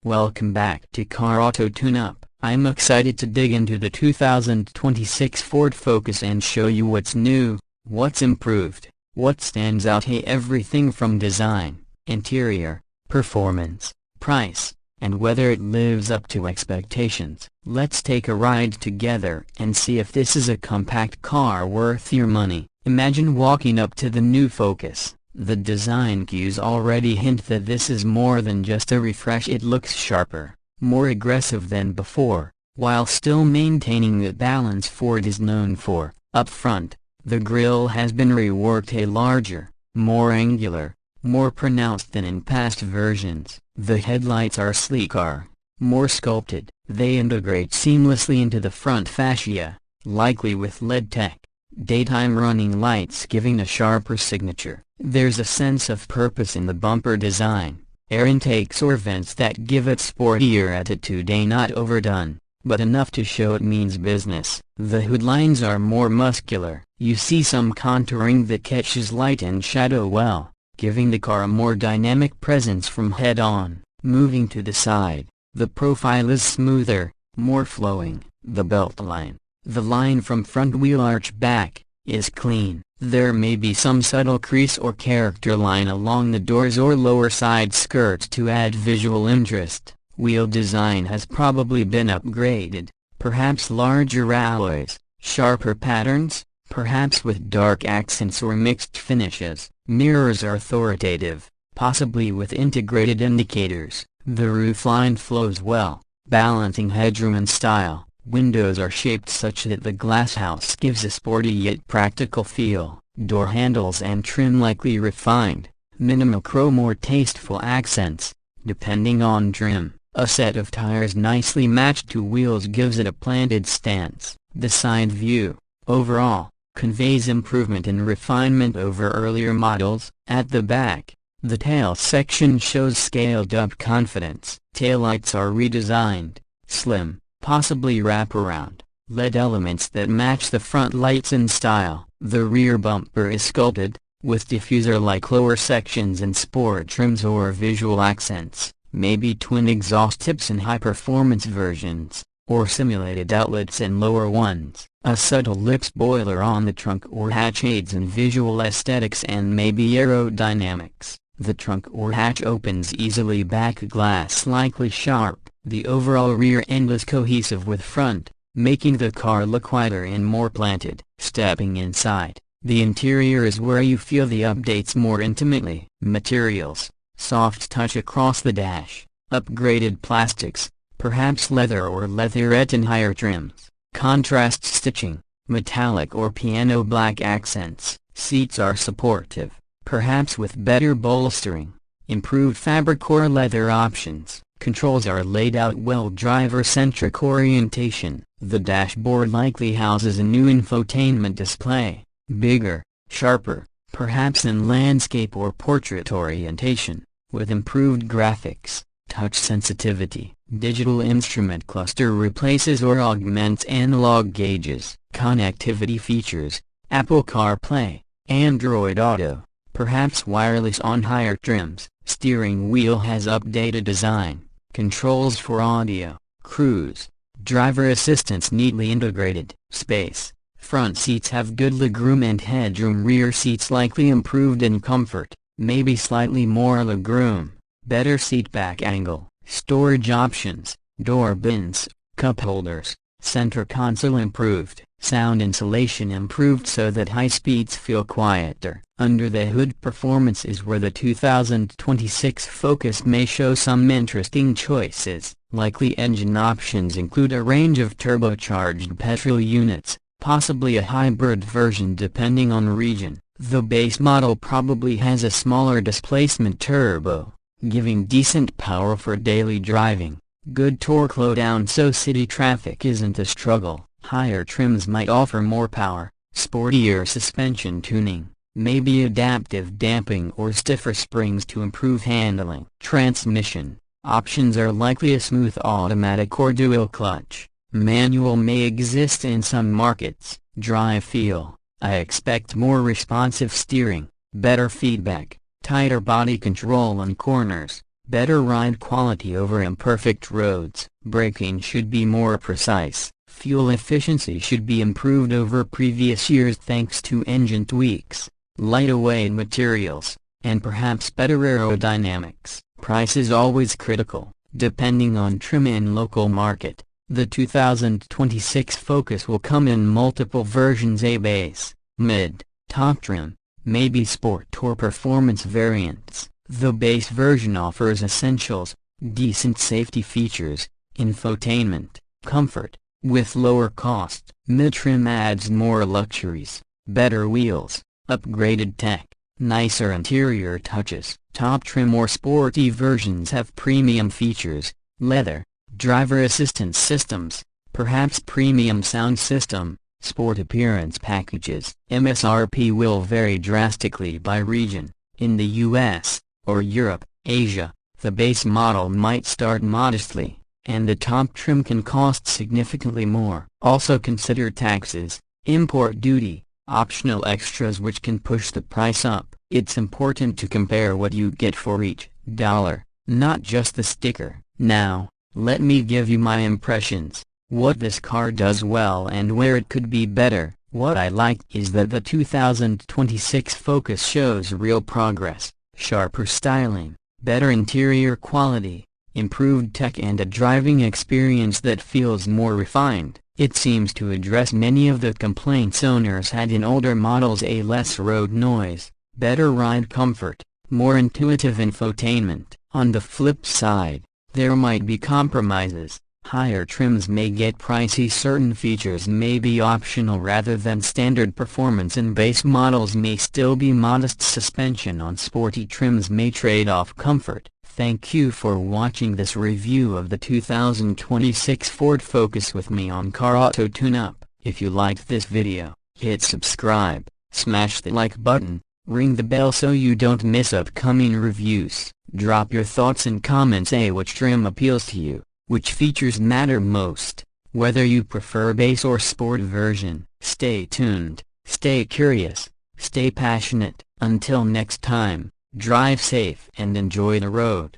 Welcome back to Car Auto Tune-Up. I'm excited to dig into the 2026 Ford Focus and show you what's new, what's improved, what stands out. Hey, everything from design, interior, performance, price, and whether it lives up to expectations. Let's take a ride together and see if this is a compact car worth your money. Imagine walking up to the new Focus. The design cues already hint that this is more than just a refresh. It looks sharper, more aggressive than before, while still maintaining the balance Ford is known for. Up front, the grille has been reworked, a larger, more angular, more pronounced than in past versions. The headlights are sleeker, more sculpted. They integrate seamlessly into the front fascia, likely with LED tech. Daytime running lights giving a sharper signature. There's a sense of purpose in the bumper design, air intakes or vents that give it sportier attitude. Not overdone, but enough to show it means business. The hood lines are more muscular. You see some contouring that catches light and shadow well, giving the car a more dynamic presence from head-on. Moving to the side, the profile is smoother, more flowing. The belt line, the line from front wheel arch back, is clean. There may be some subtle crease or character line along the doors or lower side skirts to add visual interest. Wheel design has probably been upgraded, perhaps larger alloys, sharper patterns, perhaps with dark accents or mixed finishes. Mirrors are authoritative, possibly with integrated indicators. The roofline flows well, balancing headroom and style. Windows are shaped such that the glasshouse gives a sporty yet practical feel. Door handles and trim likely refined, minimal chrome or tasteful accents, depending on trim. A set of tires nicely matched to wheels gives it a planted stance. The side view, overall, conveys improvement and refinement over earlier models. At the back, the tail section shows scaled-up confidence. Taillights are redesigned, slim, possibly wraparound, LED elements that match the front lights in style. The rear bumper is sculpted, with diffuser-like lower sections and sport trims or visual accents, maybe twin exhaust tips in high-performance versions, or simulated outlets in lower ones. A subtle lip spoiler on the trunk or hatch aids in visual aesthetics and maybe aerodynamics. The trunk or hatch opens easily, back glass likely sharp. The overall rear end is cohesive with front, making the car look wider and more planted. Stepping inside, the interior is where you feel the updates more intimately. Materials, soft touch across the dash, upgraded plastics, perhaps leather or leatherette in higher trims, contrast stitching, metallic or piano black accents. Seats are supportive, perhaps with better bolstering, improved fabric or leather options. Controls are laid out well, driver-centric orientation. The dashboard likely houses a new infotainment display, bigger, sharper, perhaps in landscape or portrait orientation, with improved graphics, touch sensitivity. Digital instrument cluster replaces or augments analog gauges. Connectivity features, Apple CarPlay, Android Auto, perhaps wireless on higher trims. Steering wheel has updated design. Controls for audio, cruise, driver assistance neatly integrated. Space, front seats have good legroom and headroom. Rear seats likely improved in comfort, maybe slightly more legroom, better seat back angle. Storage options, door bins, cup holders, center console improved. Sound insulation improved so that high speeds feel quieter. Under the hood, performance is where the 2026 Focus may show some interesting choices. Likely engine options include a range of turbocharged petrol units, possibly a hybrid version depending on region. The base model probably has a smaller displacement turbo, giving decent power for daily driving. Good torque lowdown so city traffic isn't a struggle. Higher trims might offer more power, sportier suspension tuning, maybe adaptive damping or stiffer springs to improve handling. Transmission options are likely a smooth automatic or dual clutch. Manual may exist in some markets. Drive feel, I expect more responsive steering, better feedback, tighter body control on corners, better ride quality over imperfect roads. Braking should be more precise. Fuel efficiency should be improved over previous years thanks to engine tweaks, lighter-weight materials, and perhaps better aerodynamics. Price is always critical, depending on trim and local market. The 2026 Focus will come in multiple versions: A base, mid, top trim, maybe sport or performance variants. The base version offers essentials, decent safety features, infotainment, comfort, with lower cost. Mid-trim adds more luxuries, better wheels, upgraded tech, nicer interior touches. Top trim or sporty versions have premium features, leather, driver assistance systems, perhaps premium sound system, sport appearance packages. MSRP will vary drastically by region. In the US, or Europe, Asia, the base model might start modestly, and the top trim can cost significantly more. Also consider taxes, import duty, optional extras which can push the price up. It's important to compare what you get for each dollar, not just the sticker. Now, let me give you my impressions, what this car does well and where it could be better. What I like is that the 2026 Focus shows real progress, sharper styling, better interior quality, improved tech, and a driving experience that feels more refined. It seems to address many of the complaints owners had in older models: a less road noise, better ride comfort, more intuitive infotainment. On the flip side, there might be compromises. Higher trims may get pricey, certain features may be optional rather than standard. Performance in base models may still be modest. Suspension on sporty trims may trade off comfort. Thank you for watching this review of the 2026 Ford Focus with me on Car Auto Tune-Up. If you liked this video, hit subscribe, smash the like button, ring the bell so you don't miss upcoming reviews. Drop your thoughts in comments. Say which trim appeals to you, which features matter most, whether you prefer base or sport version. Stay tuned, stay curious, stay passionate. Until next time, drive safe and enjoy the road.